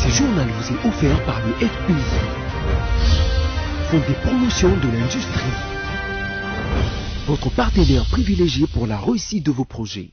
Ce journal vous est offert par le FPI, Fonds des promotions de l'industrie, votre partenaire privilégié pour la réussite de vos projets.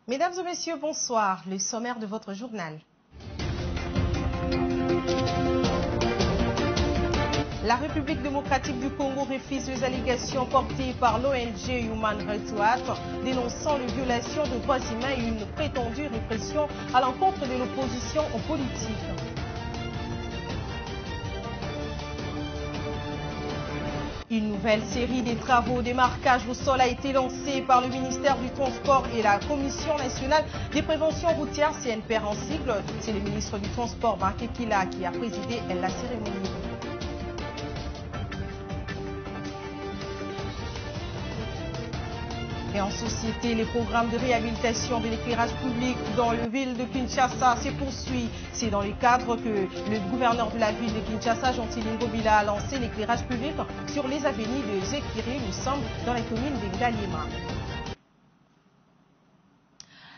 Mesdames et messieurs, bonsoir. Le sommaire de votre journal. La République démocratique du Congo refuse les allégations portées par l'ONG Human Rights Watch, dénonçant les violations de droits humains et une prétendue répression à l'encontre de l'opposition politique. Une nouvelle série des travaux de marquage au sol a été lancée par le ministère du Transport et la Commission nationale des préventions routières, CNPR en sigle. C'est le ministre du Transport, Marc Ekila, qui a présidé la cérémonie. Et en société, les programmes de réhabilitation de l'éclairage public dans la ville de Kinshasa se poursuivent. C'est dans le cadre que le gouverneur de la ville de Kinshasa, Gentil Ngobila, a lancé l'éclairage public sur les avenues de Zekiri. Nous sommes dans la commune de Ngaliema.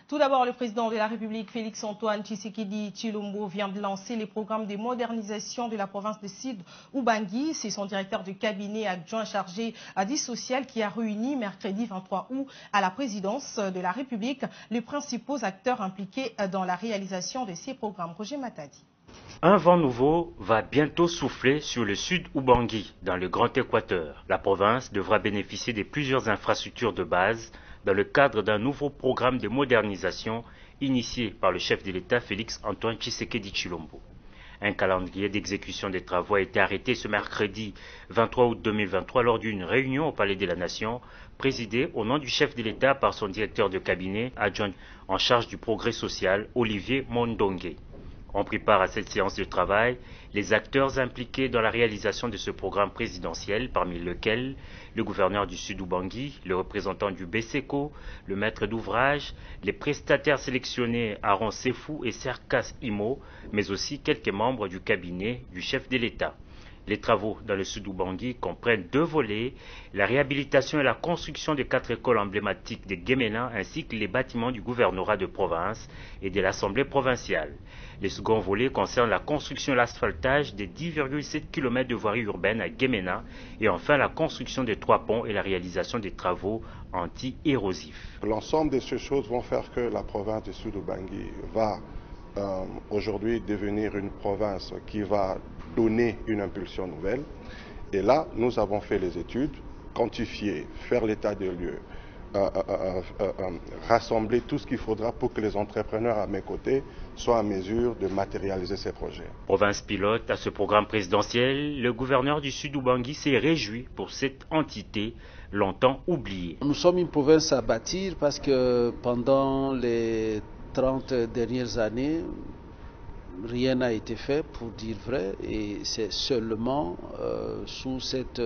Tout d'abord, le président de la République, Félix-Antoine Tshisekedi Tshilombo, vient de lancer les programmes de modernisation de la province de Sud-Ubangi. C'est son directeur de cabinet adjoint chargé du social qui a réuni mercredi 23 août à la présidence de la République les principaux acteurs impliqués dans la réalisation de ces programmes. Roger Matadi. Un vent nouveau va bientôt souffler sur le Sud-Ubangi, dans le Grand Équateur. La province devra bénéficier de plusieurs infrastructures de base dans le cadre d'un nouveau programme de modernisation initié par le chef de l'État Félix-Antoine Tshisekedi Tshilombo. Un calendrier d'exécution des travaux a été arrêté ce mercredi 23 août 2023 lors d'une réunion au Palais de la Nation, présidée au nom du chef de l'État par son directeur de cabinet adjoint en charge du progrès social, Olivier Mondongue. On prépare à cette séance de travail les acteurs impliqués dans la réalisation de ce programme présidentiel, parmi lesquels le gouverneur du Sud-Ubangi, le représentant du BSECO, le maître d'ouvrage, les prestataires sélectionnés Aaron Sefou et Serkas Imo, mais aussi quelques membres du cabinet du chef de l'État. Les travaux dans le Sud-Ubangi comprennent deux volets, la réhabilitation et la construction de 4 écoles emblématiques de Gemena ainsi que les bâtiments du gouvernorat de province et de l'Assemblée provinciale. Le second volet concerne la construction et l'asphaltage des 10,7 km de voirie urbaine à Gemena et enfin la construction de 3 ponts et la réalisation des travaux anti-érosifs. L'ensemble de ces choses vont faire que la province du Sud-Ubangi va aujourd'hui devenir une province qui va donner une impulsion nouvelle. Et là, nous avons fait les études, quantifier, faire l'état des lieux, rassembler tout ce qu'il faudra pour que les entrepreneurs à mes côtés soient en mesure de matérialiser ces projets. Province pilote à ce programme présidentiel, le gouverneur du Sud-Ubangi s'est réjoui pour cette entité longtemps oubliée. Nous sommes une province à bâtir parce que pendant les 30 dernières années, rien n'a été fait, pour dire vrai, et c'est seulement sous cette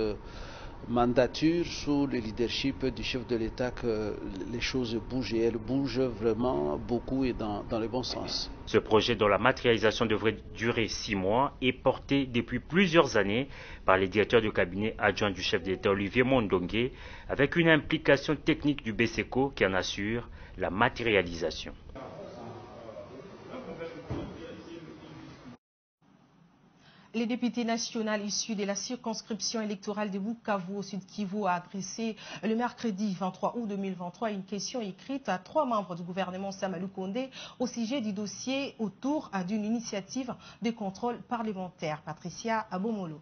mandature, sous le leadership du chef de l'État que les choses bougent, et elles bougent vraiment beaucoup et dans le bon sens. Ce projet dont la matérialisation devrait durer 6 mois est porté depuis plusieurs années par les directeurs de cabinet adjoints du chef de l'État Olivier Mondongue, avec une implication technique du BSECO qui en assure la matérialisation. Les députés nationaux issus de la circonscription électorale de Bukavu au Sud Kivu a adressé le mercredi 23 août 2023 une question écrite à 3 membres du gouvernement Samalou Kondé au sujet du dossier autour d'une initiative de contrôle parlementaire. Patricia Abomolo.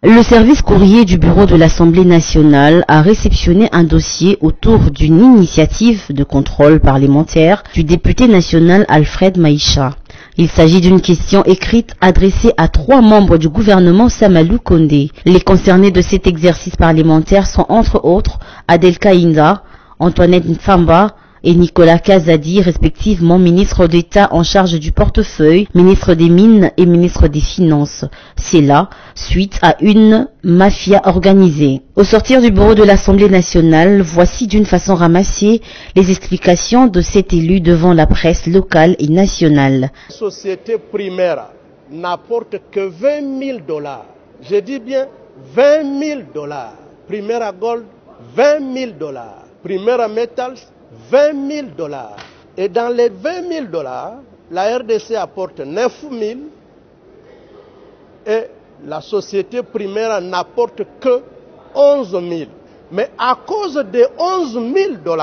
Le service courrier du bureau de l'Assemblée nationale a réceptionné un dossier autour d'une initiative de contrôle parlementaire du député national Alfred Maïcha. Il s'agit d'une question écrite adressée à 3 membres du gouvernement Samalou Kondé. Les concernés de cet exercice parlementaire sont entre autres Adel Kainda, Antoinette Nfamba, et Nicolas Kazadi, respectivement ministre d'État en charge du portefeuille, ministre des Mines et ministre des Finances. C'est là, suite à une mafia organisée. Au sortir du bureau de l'Assemblée nationale, voici d'une façon ramassée les explications de cet élu devant la presse locale et nationale. La société primaire n'apporte que $20 000. Je dis bien $20 000. Primera Gold, $20 000. Primera Metals, $20 000. Et dans les $20 000, la RDC apporte 9 000 et la société primaire n'apporte que 11 000. Mais à cause des 11 000 $,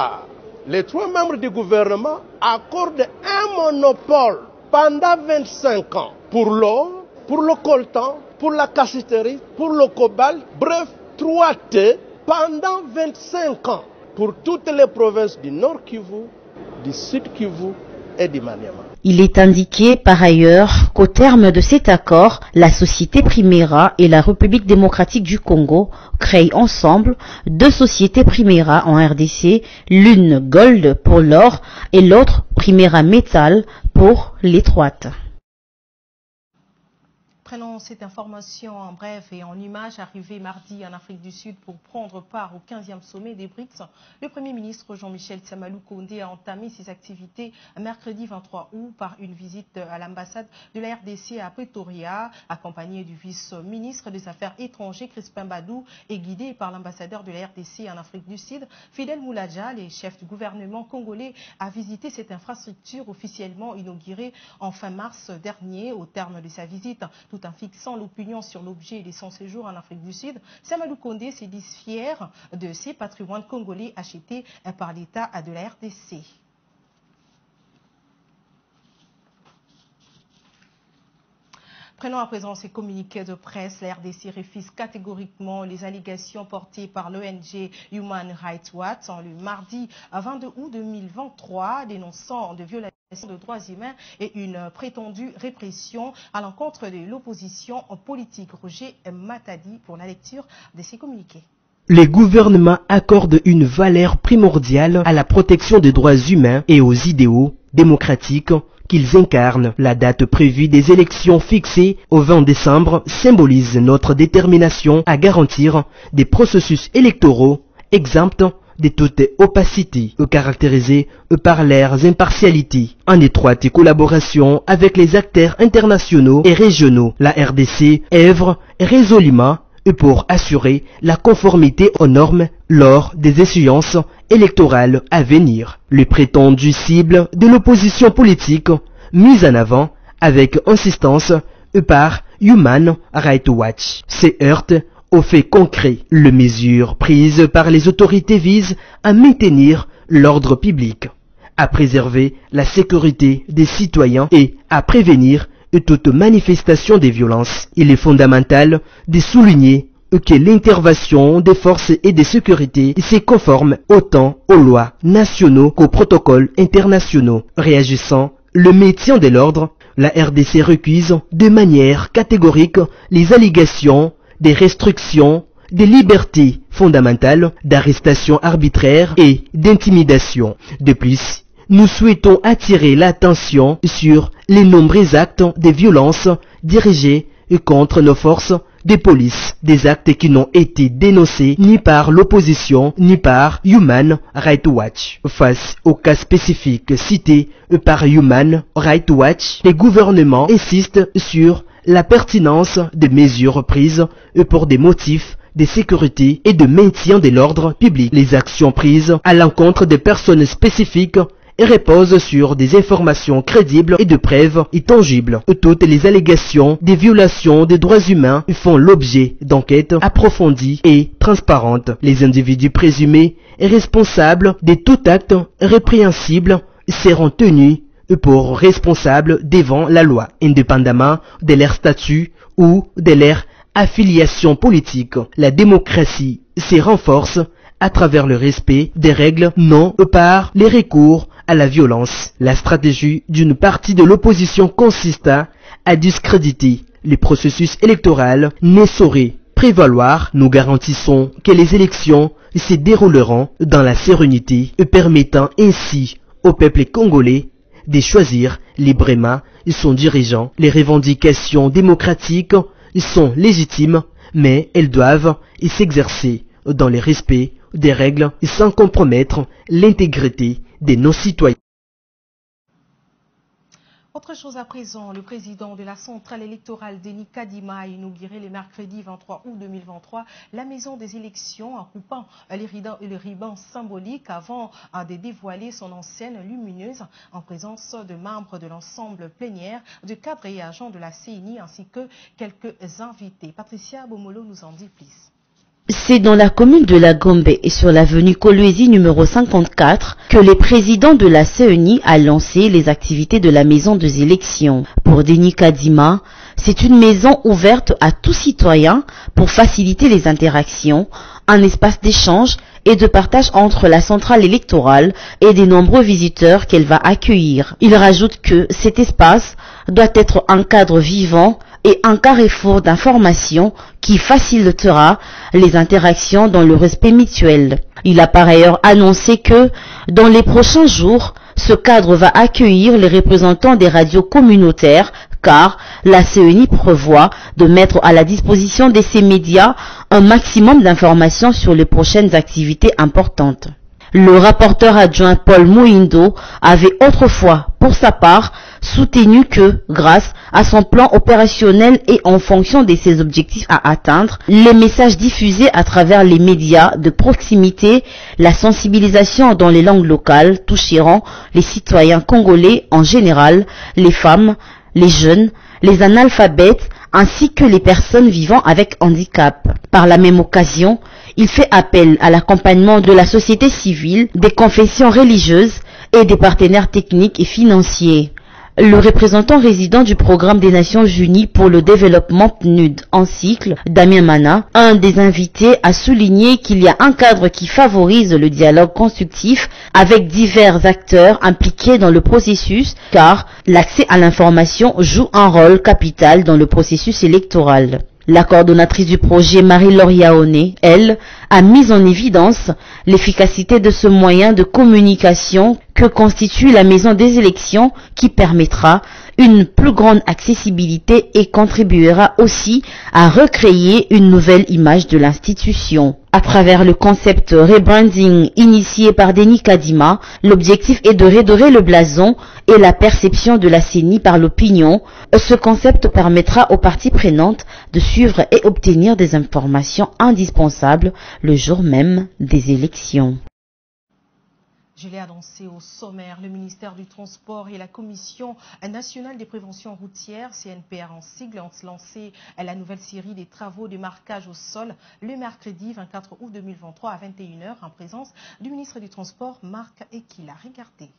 les 3 membres du gouvernement accordent un monopole pendant 25 ans pour l'or, pour le coltan, pour la cassiterie, pour le cobalt, bref, 3T pendant 25 ans pour toutes les provinces du Nord Kivu, du Sud Kivu et du Maniema. Il est indiqué par ailleurs qu'au terme de cet accord, la société Primera et la République démocratique du Congo créent ensemble 2 sociétés Primera en RDC, l'une Gold pour l'or et l'autre Primera Metal pour l'étroite. Prenons cette information en bref et en images. Arrivé mardi en Afrique du Sud pour prendre part au 15e sommet des BRICS, le Premier ministre Jean-Michel Samalou Kondé a entamé ses activités mercredi 23 août par une visite à l'ambassade de la RDC à Pretoria, accompagné du vice-ministre des Affaires étrangères Crispin Badou et guidé par l'ambassadeur de la RDC en Afrique du Sud, Fidel Moulaja. Le chef du gouvernement congolais a visité cette infrastructure officiellement inaugurée en fin mars dernier. Au terme de sa visite, tout en fixant l'opinion sur l'objet de son séjour en Afrique du Sud, Samalou Kondé s'est dit fier de ses patrimoines congolais achetés par l'État de la RDC. Prenons à présent ces communiqués de presse. La RDC refuse catégoriquement les allégations portées par l'ONG Human Rights Watch le mardi 22 août 2023, dénonçant de violations de droits humains et une prétendue répression à l'encontre de l'opposition politique. Roger Matadi pour la lecture de ces communiqués. Les gouvernements accordent une valeur primordiale à la protection des droits humains et aux idéaux démocratiques qu'ils incarnent. La date prévue des élections fixées au 20 décembre symbolise notre détermination à garantir des processus électoraux exempts de toute opacité, caractérisés par leurs impartialités. En étroite collaboration avec les acteurs internationaux et régionaux, la RDC œuvre résolument pour assurer la conformité aux normes lors des échéances électorales à venir. Le prétendu cible de l'opposition politique mise en avant avec insistance par Human Rights Watch se heurte aux faits concrets. Les mesures prises par les autorités visent à maintenir l'ordre public, à préserver la sécurité des citoyens et à prévenir toute manifestation de violence. Il est fondamental de souligner que l'intervention des forces et de sécurité se conforme autant aux lois nationaux qu'aux protocoles internationaux. Réagissant le maintien de l'ordre, la RDC récuse de manière catégorique les allégations des restrictions des libertés fondamentales, d'arrestation arbitraire et d'intimidation. De plus, nous souhaitons attirer l'attention sur les nombreux actes de violence dirigés contre nos forces de police, des actes qui n'ont été dénoncés ni par l'opposition ni par Human Rights Watch. Face au cas spécifique cité par Human Rights Watch, les gouvernements insistent sur la pertinence des mesures prises pour des motifs de sécurité et de maintien de l'ordre public. Les actions prises à l'encontre des personnes spécifiques reposent sur des informations crédibles et de preuves tangibles. Toutes les allégations des violations des droits humains font l'objet d'enquêtes approfondies et transparentes. Les individus présumés responsables de tout acte répréhensible seront tenus pour responsables devant la loi, indépendamment de leur statut ou de leur affiliation politique. La démocratie se renforce à travers le respect des règles, non par les recours à la violence. La stratégie d'une partie de l'opposition consiste à discréditer les processus électoraux ne saurait prévaloir. Nous garantissons que les élections se dérouleront dans la sérénité, permettant ainsi au peuple congolais de choisir librement son dirigeant. Les revendications démocratiques sont légitimes, mais elles doivent s'exercer dans le respect des règles sans compromettre l'intégrité de nos citoyens. Autre chose à présent, le président de la centrale électorale Denis Kadima a inauguré le mercredi 23 août 2023 la maison des élections en coupant le ruban symbolique avant de dévoiler son enseigne lumineuse en présence de membres de l'ensemble plénière, de cadres et agents de la CENI ainsi que quelques invités. Patricia Bomolo nous en dit plus. C'est dans la commune de La Gombe et sur l'avenue Kolwezi numéro 54 que le président de la CENI a lancé les activités de la maison des élections. Pour Denis Kadima, c'est une maison ouverte à tout citoyen pour faciliter les interactions, un espace d'échange et de partage entre la centrale électorale et des nombreux visiteurs qu'elle va accueillir. Il rajoute que cet espace doit être un cadre vivant et un carrefour d'informations qui facilitera les interactions dans le respect mutuel. Il a par ailleurs annoncé que, dans les prochains jours, ce cadre va accueillir les représentants des radios communautaires car la CENI prévoit de mettre à la disposition de ces médias un maximum d'informations sur les prochaines activités importantes. Le rapporteur adjoint Paul Mouindo avait autrefois, pour sa part, soutenu que, grâce à son plan opérationnel et en fonction de ses objectifs à atteindre, les messages diffusés à travers les médias de proximité, la sensibilisation dans les langues locales toucheront les citoyens congolais en général, les femmes, les jeunes, les analphabètes, ainsi que les personnes vivant avec handicap. Par la même occasion, il fait appel à l'accompagnement de la société civile, des confessions religieuses et des partenaires techniques et financiers. Le représentant résident du programme des Nations Unies pour le développement PNUD en cycle, Damien Mana, un des invités, a souligné qu'il y a un cadre qui favorise le dialogue constructif avec divers acteurs impliqués dans le processus, car l'accès à l'information joue un rôle capital dans le processus électoral. La coordonnatrice du projet, Marie-Laure Yaoné, elle, a mis en évidence l'efficacité de ce moyen de communication que constitue la maison des élections qui permettra une plus grande accessibilité et contribuera aussi à recréer une nouvelle image de l'institution. À travers le concept rebranding initié par Denis Kadima, l'objectif est de redorer le blason et la perception de la CENI par l'opinion. Ce concept permettra aux parties prenantes de suivre et obtenir des informations indispensables le jour même des élections. Je l'ai annoncé au sommaire, le ministère du Transport et la Commission nationale des préventions routières, CNPR en sigle, ont lancé la nouvelle série des travaux de marquage au sol le mercredi 24 août 2023 à 21h en présence du ministre du Transport, Marc Ekila. Regardez.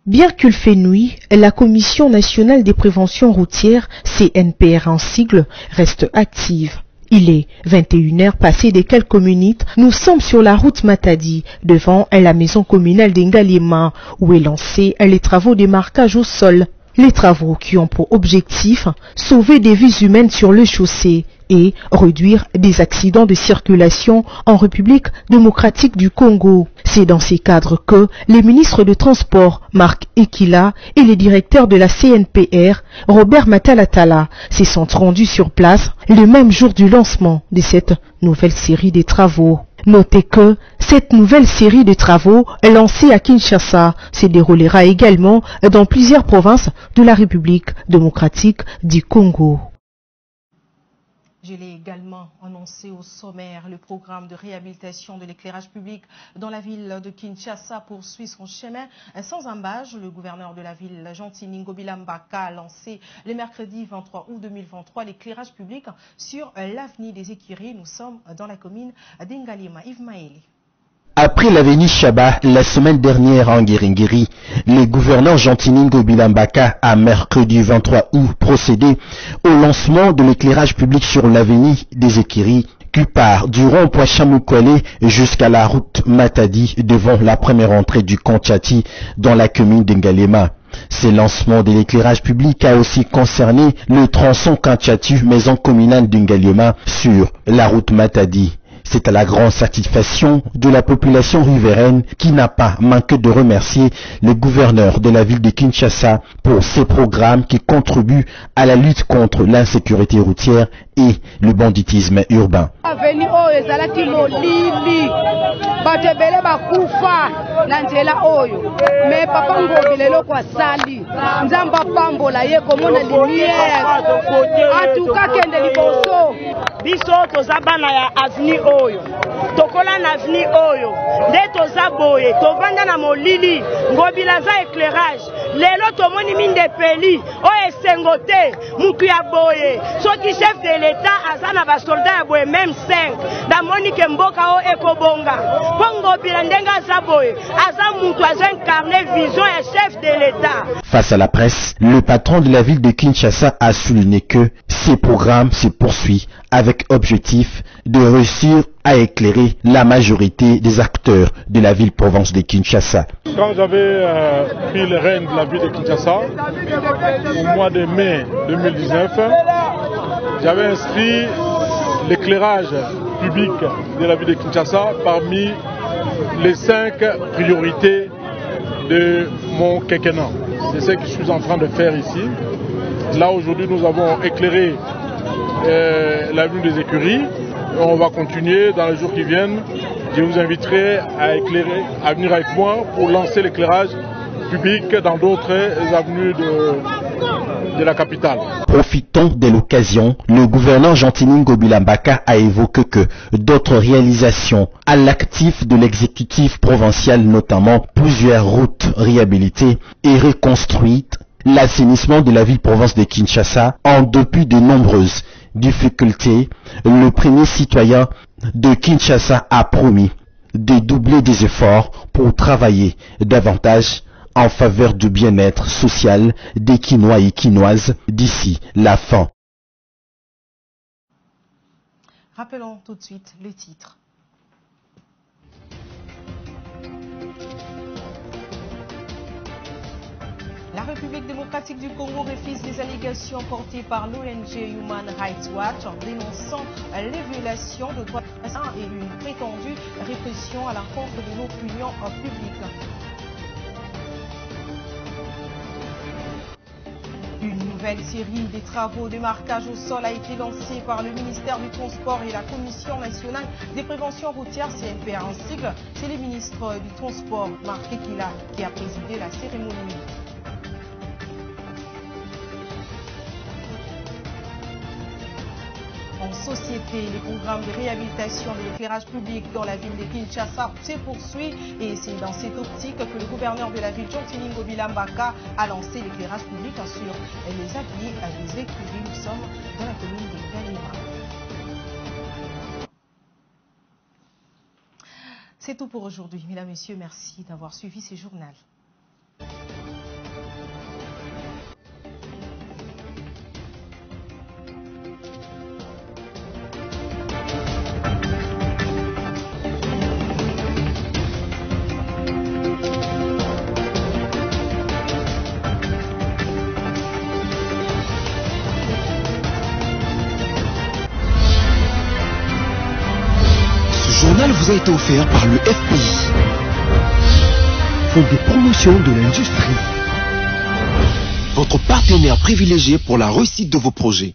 Bien qu'il fait nuit, la Commission nationale des préventions routières, CNPR en sigle, reste active. Il est 21h passé de quelques minutes, nous sommes sur la route Matadi, devant la maison communale d'Engalema, où est lancé les travaux de marquage au sol. Les travaux qui ont pour objectif sauver des vies humaines sur le chaussée et réduire des accidents de circulation en République démocratique du Congo. C'est dans ces cadres que les ministres de Transport, Marc Ekila, et les directeurs de la CNPR, Robert Matalatala, se sont rendus sur place le même jour du lancement de cette nouvelle série de travaux. Notez que cette nouvelle série de travaux lancée à Kinshasa se déroulera également dans plusieurs provinces de la République démocratique du Congo. Je l'ai également annoncé au sommaire, le programme de réhabilitation de l'éclairage public dans la ville de Kinshasa poursuit son chemin sans embâche. Le gouverneur de la ville, Jean-Tini Ngobila Mbaka, a lancé le mercredi 23 août 2023 l'éclairage public sur l'avenue des Écuries. Nous sommes dans la commune d'Engalema. Yves Maëli. Après l'avenue Chaba, la semaine dernière en Guéringiri, le gouverneur Jean-Tini Ngobila Mbaka a mercredi 23 août procédé au lancement de l'éclairage public sur l'avenue des Écuries qui part du rond-point Chamoukwele jusqu'à la route Matadi devant la première entrée du Konchati dans la commune d'Engalema. Ce lancement de l'éclairage public a aussi concerné le tronçon Konchati maison communale d'Engalema sur la route Matadi. C'est à la grande satisfaction de la population riveraine qui n'a pas manqué de remercier le gouverneur de la ville de Kinshasa pour ces programmes qui contribuent à la lutte contre l'insécurité routière et le banditisme urbain. Biso toza bana ya avenue oyo tokola na avenue oyo nde toza boye tovanda na molili ngobila za éclairage lelo tomoni minde peli oyo esengo te mutu ya boye soki chef de l'état aza na basoldat ya boye même 5 damoni ke mboka o ekobonga po ngobila ndenge aza boye aza mutu aza incarné vision ya chef de l'état. Face à la presse, le patron de la ville de Kinshasa a souligné que ces programmes se poursuivent avec objectif de réussir à éclairer la majorité des acteurs de la ville-province de Kinshasa. Quand j'avais pris les rênes de la ville de Kinshasa, au mois de mai 2019, j'avais inscrit l'éclairage public de la ville de Kinshasa parmi les 5 priorités de mon quinquennat. C'est ce que je suis en train de faire ici. Là aujourd'hui nous avons éclairé l'avenue des Écuries. On va continuer dans les jours qui viennent. Je vous inviterai à venir avec moi pour lancer l'éclairage public dans d'autres avenues de la capitale. Profitant de l'occasion, le gouverneur Jean-Tini Ngobila Mbaka a évoqué que d'autres réalisations à l'actif de l'exécutif provincial, notamment plusieurs routes réhabilitées et reconstruites, l'assainissement de la ville-province de Kinshasa, en dépit de nombreuses difficultés, le premier citoyen de Kinshasa a promis de doubler des efforts pour travailler davantage en faveur du bien-être social des Kinois et Kinoises d'ici la fin. Rappelons tout de suite le titre. La République démocratique du Congo refuse les allégations portées par l'ONG Human Rights Watch en dénonçant les violations de droits de l'homme et une prétendue répression à l'encontre de l'opinion publique. Une nouvelle série des travaux de marquage au sol a été lancée par le ministère du Transport et la Commission nationale des préventions routières, CNPR en sigle. C'est le ministre du Transport, Marc Ekila, qui a présidé la cérémonie. En société, les programmes de réhabilitation de l'éclairage public dans la ville de Kinshasa se poursuivent et c'est dans cette optique que le gouverneur de la ville, Jean-Tini Ngobila Mbaka, a lancé l'éclairage public sur les avenues des Écuries. Nous sommes dans la commune de Galima. C'est tout pour aujourd'hui. Mesdames, Messieurs, merci d'avoir suivi ce journal. Vous a été offert par le FPI, Fonds de promotion de l'industrie, votre partenaire privilégié pour la réussite de vos projets.